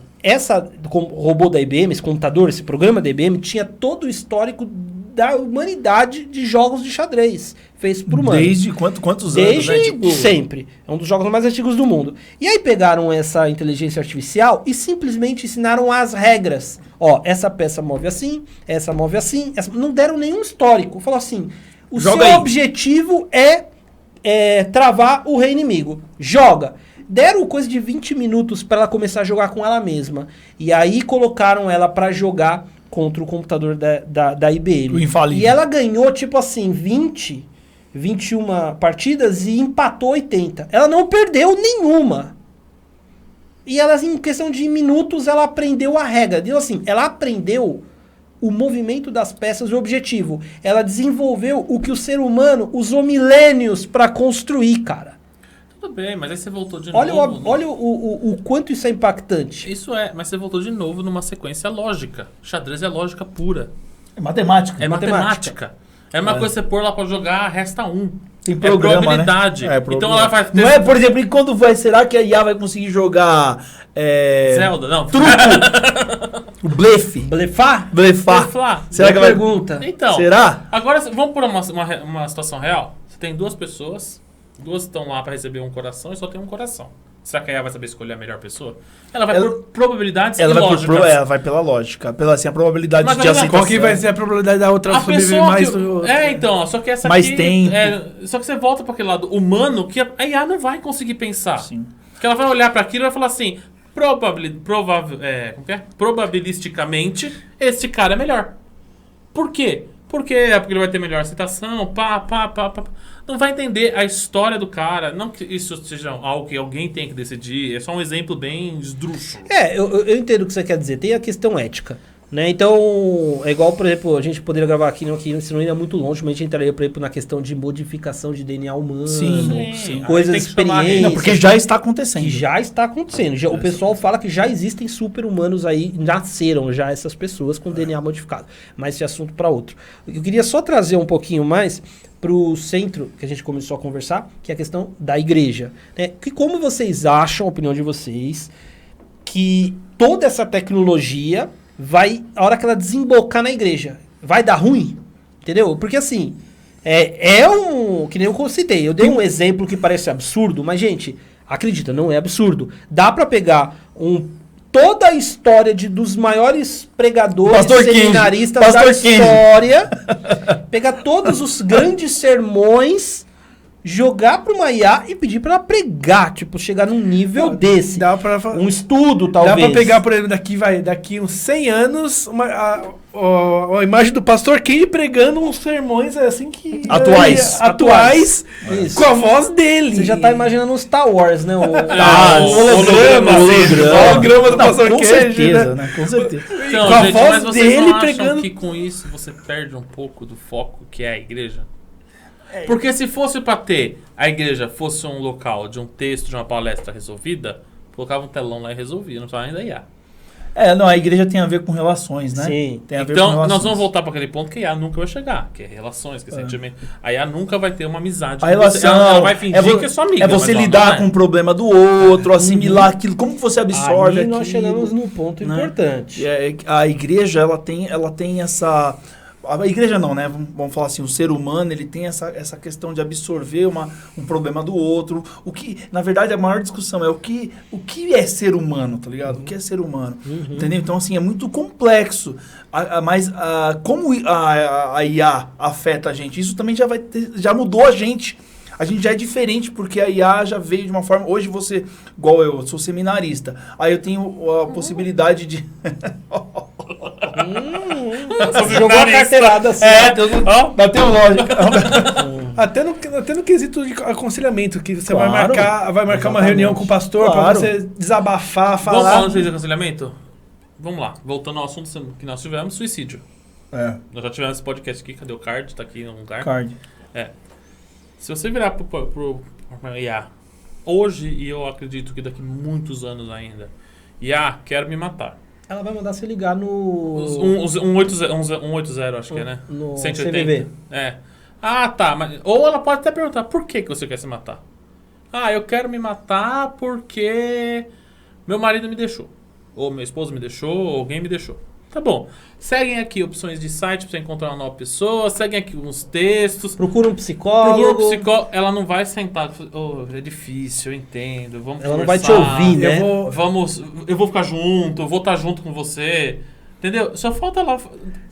robô da IBM, esse computador, esse programa da IBM, tinha todo o histórico da humanidade de jogos de xadrez feitos por humanos. Desde quantos anos, Desde né? Tipo... sempre. É um dos jogos mais antigos do mundo. E aí pegaram essa inteligência artificial e simplesmente ensinaram as regras. Ó, essa peça move assim, essa move assim. Não deram nenhum histórico. Falou assim, o Joga seu aí. objetivo é travar o rei inimigo. Joga. Deram coisa de 20 minutos para ela começar a jogar com ela mesma. E aí colocaram ela para jogar contra o computador da IBM. O infalível. E ela ganhou, tipo assim, 21 partidas e empatou 80. Ela não perdeu nenhuma. E ela, em questão de minutos, ela aprendeu a regra. Então, assim, ela aprendeu o movimento das peças e o objetivo. Ela desenvolveu o que o ser humano usou milênios para construir, cara. Tudo bem, mas aí você voltou de Olha, novo. olha o quanto isso é impactante. Isso mas você voltou de novo numa sequência lógica. Xadrez é lógica pura. É matemática. É matemática. É uma coisa que você pôr lá pra jogar, resta 1. Tem programa, probabilidade. né? Então ela vai ter... Não é, por exemplo, e quando será que a IA vai conseguir jogar... Zelda, não. Truco. O blefe. Blefar? Blefar. Será que Boa vai... pergunta. Então, Será? agora vamos por uma situação real. Você tem 2 pessoas, 2 estão lá pra receber um coração e só tem um coração. Será que a IA vai saber escolher a melhor pessoa? Ela vai por probabilidades Ela e lógicas. ela vai pela lógica, pela assim, a probabilidade Mas de ela vai- aceitação. Qual que vai ser a probabilidade da outra A sobreviver pessoa mais que, do... então, só que essa Mais aqui... tempo. Só que você volta para aquele lado humano que a IA não vai conseguir pensar. Sim. Porque ela vai olhar para aquilo e vai falar assim, probabilisticamente, este cara é melhor. Por quê? Porque ele vai ter melhor aceitação, pá. Não vai entender a história do cara. Não que isso seja algo que alguém tem que decidir. É só um exemplo bem esdrúxulo. Eu entendo o que você quer dizer. Tem a questão ética. Né? Então, é igual, por exemplo, a gente poderia gravar aqui, senão iria muito longe, mas a gente entraria, por exemplo, na questão de modificação de DNA humano, Sim. coisas Aí tem que chamar experiências. Não, porque já está acontecendo. Que já está acontecendo. O pessoal fala que já existem super-humanos aí, nasceram já essas pessoas com DNA modificado. Mas esse assunto para outro. Eu queria só trazer um pouquinho mais para o centro que a gente começou a conversar, que é a questão da igreja. Né? Que como vocês acham, a opinião de vocês, que toda essa tecnologia vai, a hora que ela desembocar na igreja, vai dar ruim? Entendeu? Porque assim, que nem eu citei, eu dei um exemplo que parece absurdo, mas gente, acredita, não é absurdo. Dá pra pegar toda a história dos maiores pregadores, Pastor seminaristas King. da Pastor King. história, pegar todos os grandes sermões, jogar pra uma IA e pedir pra ela pregar, tipo, chegar num nível desse. Dá pra, Um estudo, dá talvez. pra pegar, por exemplo, daqui uns 100 anos, a imagem do Pastor King pregando uns sermões assim que... Atuais. Isso. Com a voz dele. Você já tá imaginando um Star Wars, né? o holograma do Não, Pastor com King, certeza, né? Com certeza. Então, Com a gente, voz mas vocês dele não acham pregando- que com isso você perde um pouco do foco que é a igreja? Porque se fosse pra ter a igreja fosse um local de um texto, de uma palestra resolvida, colocava um telão lá e resolvia, não precisava ainda IA. Não, a igreja tem a ver com relações, né? Sim. Tem a ver com Então, relações. nós vamos voltar para aquele ponto que a IA nunca vai chegar, que é relações, que é sentimento. A IA nunca vai ter uma amizade. A com você. relação Ela vai fingir que é sua amiga. É você mas ela lidar não é. com o problema do outro, assimilar aquilo, como que você absorve Aí nós aquilo. chegamos num ponto né? importante. A igreja, ela tem essa... A igreja não, né? Vamos falar assim, o ser humano, ele tem essa questão de absorver um problema do outro. O que, na verdade, a maior discussão é o que é ser humano, tá ligado? O que é ser humano, entendeu? Então, assim, é muito complexo. Mas como a IA afeta a gente? Isso também já mudou a gente. A gente já é diferente, porque a IA já veio de uma forma... Hoje você, igual eu sou seminarista, aí eu tenho a possibilidade de... Você jogou a carteirada assim. Bateu lógica. Até no quesito de aconselhamento, que você Claro. vai marcar uma Exatamente. reunião com o pastor pra Claro. você desabafar, Vamos falar falar. no de aconselhamento? Vamos lá, voltando ao assunto que nós tivemos, suicídio. Nós já tivemos esse podcast aqui, cadê o card? Tá aqui em um lugar. Card. Se você virar pro IA hoje, e eu acredito que daqui muitos anos ainda, IA, quero me matar. Ela vai mandar você ligar no... 180, acho que é, né? No 180. CVV. Tá. Mas, ou ela pode até perguntar, por que você quer se matar? Eu quero me matar porque meu marido me deixou. Ou meu esposo me deixou, ou alguém me deixou. Tá bom. Seguem aqui opções de site pra você encontrar uma nova pessoa. Seguem aqui uns textos. Procura um psicólogo. Procura um psicólogo. Ela não vai sentar. É difícil, eu entendo. Vamos Ela não vai te conversar. ouvir, né? Eu vou ficar junto, eu vou estar junto com você. Entendeu? Só falta ela,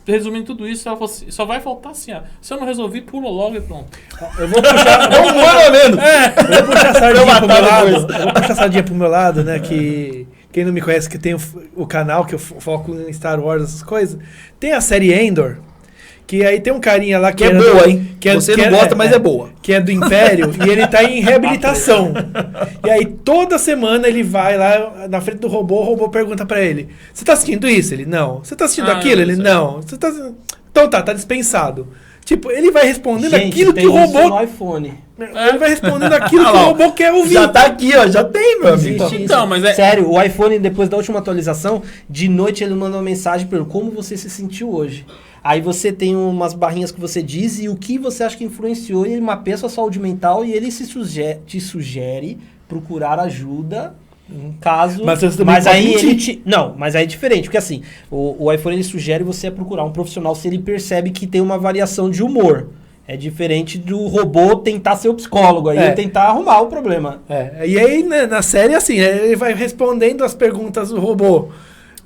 resumindo tudo isso, ela falou assim, só vai faltar assim, se eu não resolver, pula logo e pronto. Eu vou puxar. Um ano menos. Eu vou puxar a sardinha pro meu matar lado. depois. Eu vou puxar a sardinha pro meu lado, né? Que quem não me conhece, que tem o canal que eu foco em Star Wars, essas coisas. Tem a série Endor, que aí tem um carinha lá que Que é boa, hein? Você não gosta, mas é boa. Que é do Império, e ele tá em reabilitação. E aí toda semana ele vai lá na frente do robô, o robô pergunta pra ele: você tá assistindo isso? Ele, não. Você tá assistindo aquilo? Ele, não. Você tá... Então tá dispensado. Tipo, ele vai respondendo aquilo que o tem isso robô... no iPhone. Ele vai respondendo aquilo que o robô quer ouvir. Já tá aqui, ó. Já tem, meu amigo. Existe Então, isso. mas é- Sério, o iPhone, depois da última atualização, de noite ele manda uma mensagem perguntando como você se sentiu hoje. Aí você tem umas barrinhas que você diz e o que você acha que influenciou, e ele mapeia sua saúde mental e ele te sugere procurar ajuda caso... Mas você também pode aí mentir. ele te... Não, mas aí é diferente, porque assim, o iPhone ele sugere você procurar um profissional se ele percebe que tem uma variação de humor. É diferente do robô tentar ser o psicólogo, aí É. tentar arrumar o problema. E aí, né, na série, assim, ele vai respondendo as perguntas do robô.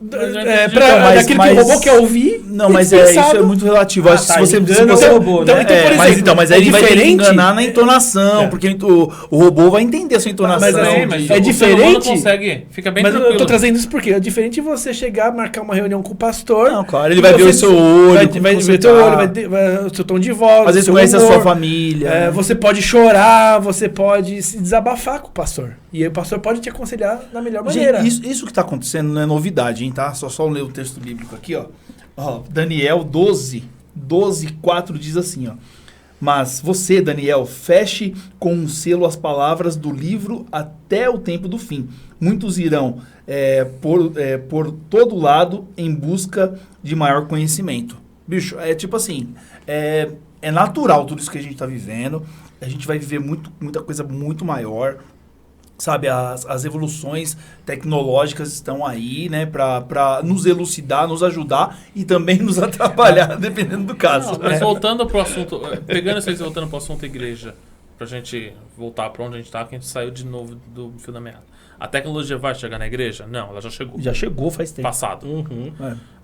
Daquilo que o robô quer ouvir. Não, tem mas que ser isso pensado. é muito relativo. Acho que tá, se você, ele se engana você- o robô, então, né? então, por exemplo, mas aí ele vai ter que diferente- enganar na entonação, porque o robô vai entender a sua entonação. Mas assim, É, é o ser humano diferente. consegue. Fica bem Mas eu tranquilo. tô trazendo isso porque é diferente você chegar, marcar uma reunião com o pastor. Não, claro, ele vai ver o seu olho, Vai, como vai você ver teu tá. olho, vai o seu tom de voz. Às vezes seu conhece a humor. sua família. né? Você pode chorar, você pode se desabafar com o pastor. E aí o pastor pode te aconselhar da melhor maneira. Gente, isso que está acontecendo não é novidade, hein, tá? Só ler o texto bíblico aqui, ó. Daniel 12:4 diz assim, ó. Mas você, Daniel, feche com um selo as palavras do livro até o tempo do fim. Muitos irão por todo lado em busca de maior conhecimento. Bicho, é tipo assim, é natural tudo isso que a gente está vivendo. A gente vai viver muita coisa muito maior. Sabe, as evoluções tecnológicas estão aí, né, para nos elucidar, nos ajudar e também nos atrapalhar, dependendo do caso. Não, mas voltando pro assunto, pegando vocês e voltando pro assunto igreja, pra gente voltar pra onde a gente tá, que a gente saiu de novo do fio da meada. A tecnologia vai chegar na igreja? Não, ela já chegou. Já chegou faz tempo. Passado. Uhum.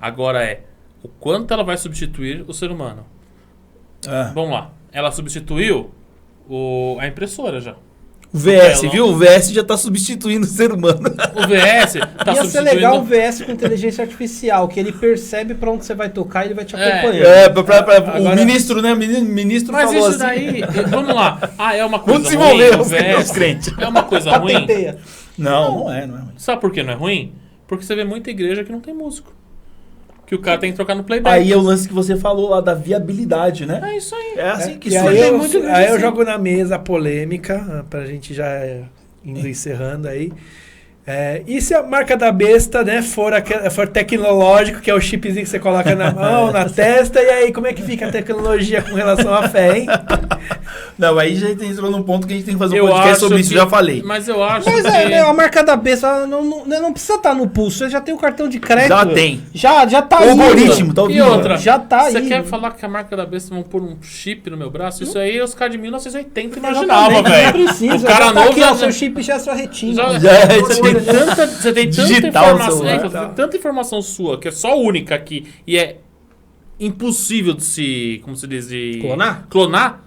Agora o quanto ela vai substituir o ser humano. Vamos lá. Ela substituiu a impressora já. O VS, viu? O VS já está substituindo o ser humano. O VS tá Ia ser substituindo... legal o VS com inteligência artificial, que ele percebe pra onde você vai tocar e ele vai te acompanhando. O ministro, né? O ministro Mas falou isso assim. daí, vamos lá. É uma coisa Vamos ruim desenvolver o os VS? crentes. É uma coisa ruim? Patenteia. Não é ruim. Sabe por que não é ruim? Porque você vê muita igreja que não tem músico. Que o cara tem que trocar no playback. Aí é o lance que você falou lá da viabilidade, né? É isso aí. É assim que E surge. aí, muito grande aí eu assim. jogo na mesa a polêmica, pra gente já indo encerrando aí. E se a marca da besta, né, for tecnológico, que é o chipzinho que você coloca na mão, na testa, e aí como é que fica a tecnologia com relação à fé, hein? Não, aí já entrou num ponto que a gente tem que fazer um Eu podcast acho sobre isso, que- já falei. Mas eu acho Mas que... né, a marca da besta não precisa estar no pulso, você já tem o cartão de crédito. Já tem. Já tá O aí. algoritmo, tá E ouvindo? outra, Já tá você aí. quer falar que a marca da besta vão pôr um chip no meu braço? Isso aí os caras de 1980 Exatamente, imaginavam, não velho. precisa. O cara já tá novo aqui, já- ó, seu chip já é sua retina. Você tem tanta Digital informação, no celular. você tem tanta informação sua que é só única aqui e é impossível de se, como se diz, de Clonar?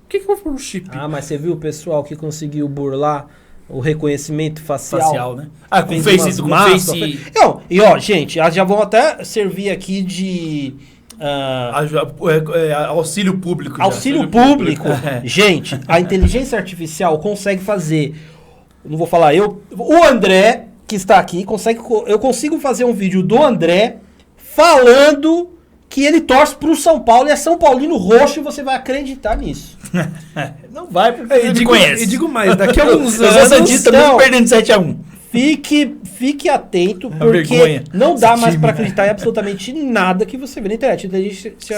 O que eu vou pôr um chip? Ah, mas você viu o pessoal que conseguiu burlar o reconhecimento facial? Facial, né? Ah, com Fez Face, umas com massas, Face. Não, e ó, gente, elas já vão até servir aqui de Auxílio público. já. auxílio público. É. Gente, a inteligência artificial consegue fazer, não vou falar o André, que está aqui, eu consigo fazer um vídeo do André falando que ele torce pro São Paulo e é São Paulino roxo e você vai acreditar nisso. Não vai, porque E ele me digo, conhece. e digo mais, daqui a alguns Eu sou anos... santista não. mesmo perdendo 7-1. Fique atento, É porque vergonha. não dá Esse mais time, para né? acreditar em absolutamente nada que você vê na internet.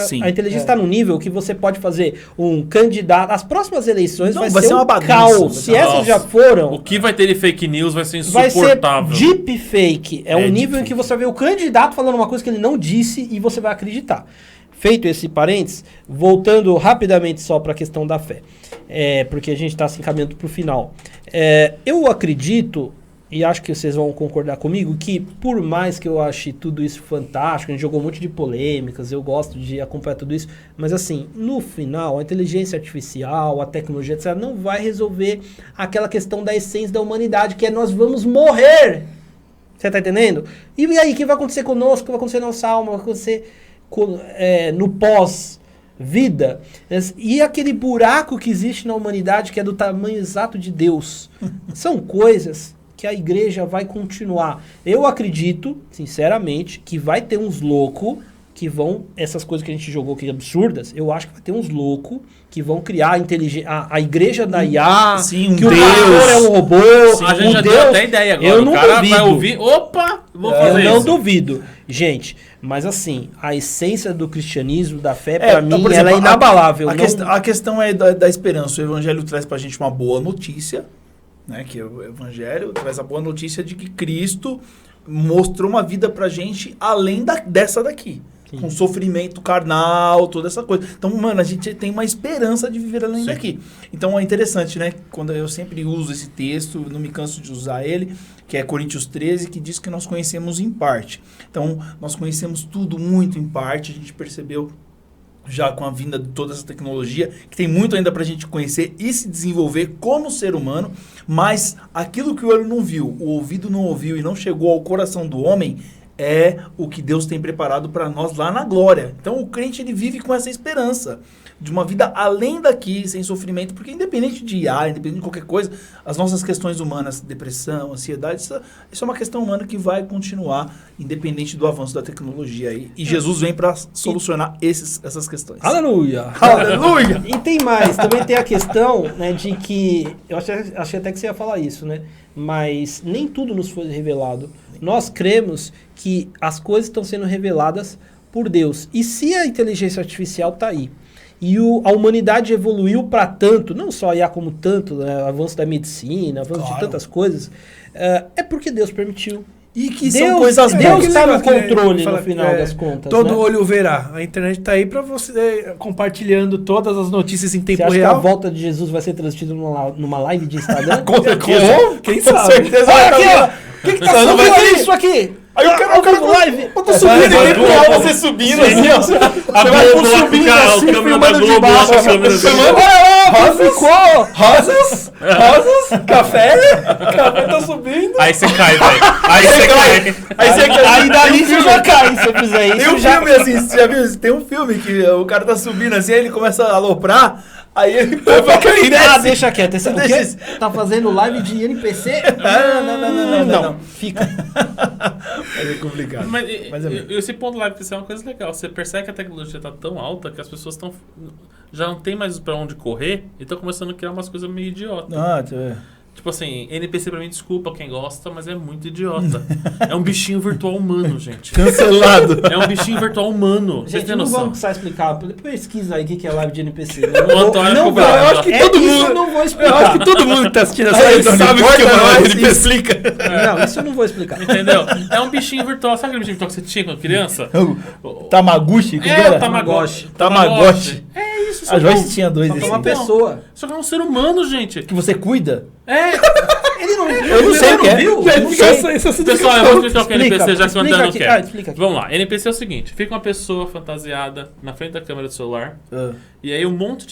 Sim. A inteligência está no nível que você pode fazer um candidato. As próximas eleições Não, vai ser uma um bagunça. caos. Se essas Nossa. já foram, O que vai ter de fake news vai ser vai ser insuportável. deep fake. É um nível em deepfake. que você vai ver o candidato falando uma coisa que ele não disse e você vai acreditar. Feito esse parênteses, voltando rapidamente só para a questão da fé, porque a gente está se encaminhando para o final. Eu acredito, e acho que vocês vão concordar comigo, que por mais que eu ache tudo isso fantástico, a gente jogou um monte de polêmicas, eu gosto de acompanhar tudo isso, mas assim, no final, a inteligência artificial, a tecnologia, etc., não vai resolver aquela questão da essência da humanidade, que é nós vamos morrer. Você tá entendendo? E aí, o que vai acontecer conosco? O que vai acontecer na nossa alma? O que vai acontecer no pós-vida? E aquele buraco que existe na humanidade, que é do tamanho exato de Deus. São coisas que a igreja vai continuar. Eu acredito, sinceramente, que vai ter uns loucos que vão... Essas coisas que a gente jogou aqui absurdas, eu acho que vai ter uns loucos que vão criar a igreja da IA, Sim, um que o Deus. pastor é um robô, A gente um já Deus... deu até ideia agora. Eu não o cara duvido. vai ouvir, opa, vou Eu fazer não isso. duvido. Gente, mas assim, a essência do cristianismo, da fé, É, pra mim, por ela é exemplo, inabalável. A questão é da esperança. O evangelho traz pra gente uma boa notícia, né? Que o evangelho traz a boa notícia de que Cristo mostrou uma vida pra gente além dessa daqui. com sofrimento carnal, toda essa coisa. Então, mano, a gente tem uma esperança de viver além daqui. Então, é interessante, né? Quando eu sempre uso esse texto, não me canso de usar ele, que é Coríntios 13, que diz que nós conhecemos em parte. Então, nós conhecemos tudo muito em parte, a gente percebeu já com a vinda de toda essa tecnologia, que tem muito ainda pra gente conhecer e se desenvolver como ser humano, mas aquilo que o olho não viu, o ouvido não ouviu e não chegou ao coração do homem, é o que Deus tem preparado para nós lá na glória. Então o crente ele vive com essa esperança de uma vida além daqui, sem sofrimento, porque independente de IA, independente de qualquer coisa, as nossas questões humanas, depressão, ansiedade, isso é uma questão humana que vai continuar independente do avanço da tecnologia aí. E Jesus vem para solucionar essas questões. Aleluia! Aleluia! E tem mais, também tem a questão, né, de que, eu achei até que você ia falar isso, né, mas nem tudo nos foi revelado. Nós cremos que as coisas estão sendo reveladas por Deus. E se a inteligência artificial está aí, e a humanidade evoluiu para tanto, não só a IA como tanto, né, avanço da medicina, avanço de tantas coisas, é porque Deus permitiu. E que são coisas boas. Deus está no controle no final das contas. Todo né? olho verá. A internet está aí para você compartilhando todas as notícias em tempo você acha real. que a volta de Jesus vai ser transmitida numa live de Instagram? Com certeza. Quem Com sabe? certeza. Olha aqui, ó! O que tá subindo isso aqui? Aí eu quero live. Eu tô subindo em tempo real, você subindo assim, ó. A Globo lá fica assim, o câmera da filmando de Globo, baixo, a assim, câmera filmando. Rosas, café tá subindo. Aí você cai, velho. Aí você cai. Aí dali você já cai, se eu fizer isso. Tem um filme assim, você já viu? Tem um filme que o cara tá subindo assim, aí ele começa a aloprar, aí ele vai caindo. Deixa quieto. Esse, o quê? Tá fazendo live de NPC? Não. Fica. Mas é complicado. Mas é esse ponto lá, porque isso é uma coisa legal. Você percebe que a tecnologia tá tão alta que as pessoas já não tem mais pra onde correr e estão começando a criar umas coisas meio idiotas. Tipo assim, NPC pra mim, desculpa quem gosta, mas é muito idiota. É um bichinho virtual humano, gente. Cancelado. É um bichinho virtual humano. Vocês Gente, têm não noção? vamos precisar explicar. Pesquisa aí o que é live de NPC. O Antônio ficou bravo. eu acho que todo Isso mundo. eu não vou Eu explicar. acho que todo mundo que tá assistindo essa Aí, live sabe o que é uma live de NPC. explica. Não, isso eu não vou explicar. Entendeu? É um bichinho virtual. Sabe aquele bichinho virtual que você tinha quando criança? Tamaguchi? O Tamagotchi. Tamagotchi. É isso. A Joyce tinha dois Só que é desses. uma pessoa. Só que é um ser humano, gente. Que você cuida? É. Ele não viu. Eu não sei o que é. viu? Já Não fica sei. essa Pessoal, eu vou explicar o que é Explica, NPC, já que o André não aqui. quer. Explica aqui. Vamos lá, NPC é o seguinte, fica uma pessoa fantasiada na frente da câmera do celular, e aí um monte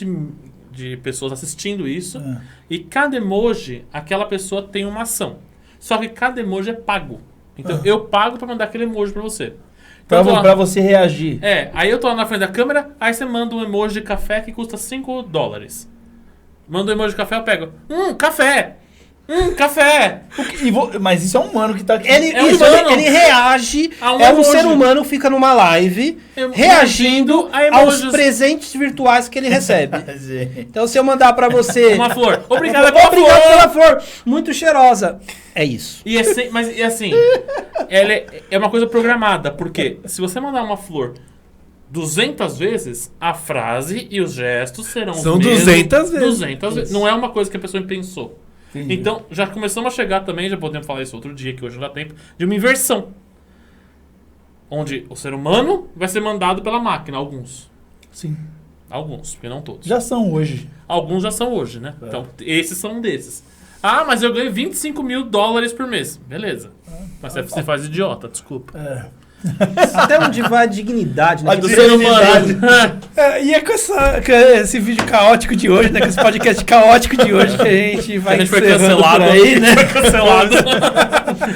de pessoas assistindo isso, e cada emoji, aquela pessoa tem uma ação. Só que cada emoji é pago. Então eu pago pra mandar aquele emoji pra você. Então, Pra você reagir. aí eu tô lá na frente da câmera, aí você manda um emoji de café que custa $5. Manda um emoji de café, eu pego, café! Café! Mas isso é um humano que tá aqui. Ele reage, A um é um emoji. ser humano, fica numa live, reagindo a aos emojis. presentes virtuais que ele recebe. Gente. Então, se eu mandar pra você... Uma flor. Obrigado Obrigado pela flor. Muito cheirosa. É isso. E assim, ela é uma coisa programada, porque se você mandar uma flor 200 vezes, a frase e os gestos serão São os mesmos 200 vezes. 200 vezes. Não é uma coisa que a pessoa pensou. Entendi. Então, já começamos a chegar também, já podemos falar isso outro dia, que hoje não dá tempo, de uma inversão. Onde o ser humano vai ser mandado pela máquina, alguns. Sim. Alguns, porque não todos. Já são hoje. Alguns já são hoje, né? Então, esses são um desses. Ah, mas eu ganho $25 mil por mês. Beleza. Mas você faz idiota, desculpa. Até onde vai a dignidade, né? A do Porque- ser humano. E é com esse vídeo caótico de hoje, né? Com esse podcast caótico de hoje que a gente vai A gente foi encerrando cancelado por aí, né? Foi cancelado.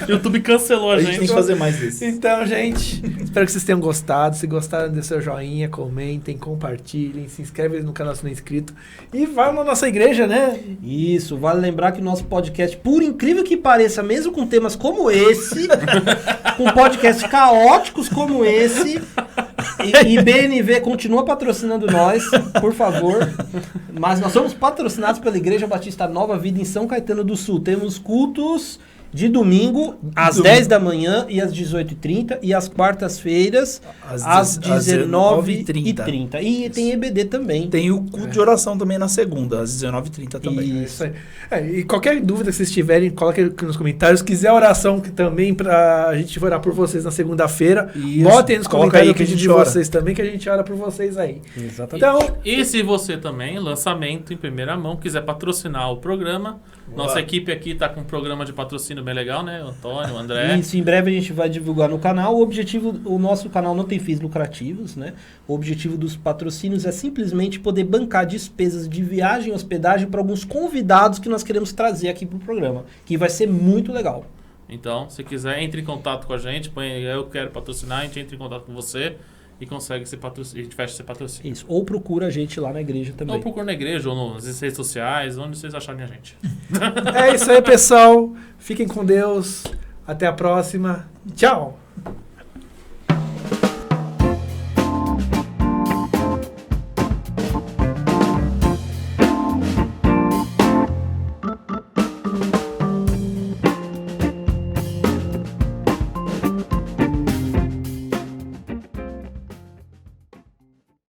YouTube cancelou a A gente gente. tem que fazer mais desse. Então, gente, espero que vocês tenham gostado. Se gostaram, dê seu joinha, comentem, compartilhem, se inscrevem no canal se não é inscrito. E vá na nossa igreja, né? Isso, vale lembrar que o nosso podcast, por incrível que pareça, mesmo com temas como esse, com podcasts caóticos como esse, e BNV continua patrocinando nós, por favor. Mas nós somos patrocinados pela Igreja Batista Nova Vida em São Caetano do Sul. Temos cultos De domingo, às 10 da manhã e às 18h30. E às quartas-feiras, às 19h30. E tem EBD também. Tem o culto de oração também na segunda, às 19h30 também. Isso aí. E qualquer dúvida que vocês tiverem, coloque aqui nos comentários. Se quiser oração que também pra a gente orar por vocês na segunda-feira, botem nos comentários o pedido de vocês também, que a gente ora por vocês aí. Exatamente. Então, E se você também, lançamento em primeira mão, quiser patrocinar o programa, nossa equipe aqui está com um programa de patrocínio bem legal, né? O Antônio, o André. Isso, em breve a gente vai divulgar no canal. O nosso canal não tem fins lucrativos, né? O objetivo dos patrocínios é simplesmente poder bancar despesas de viagem e hospedagem para alguns convidados que nós queremos trazer aqui para o programa, que vai ser muito legal. Então, se quiser, entre em contato com a gente, põe eu quero patrocinar, a gente entra em contato com você e consegue ser patrocínio, a gente fecha esse patrocínio. Isso, ou procura a gente lá na igreja também. Ou procura na igreja, ou nas redes sociais, onde vocês acharem a gente. é isso aí, pessoal. Fiquem com Deus. Até a próxima. Tchau.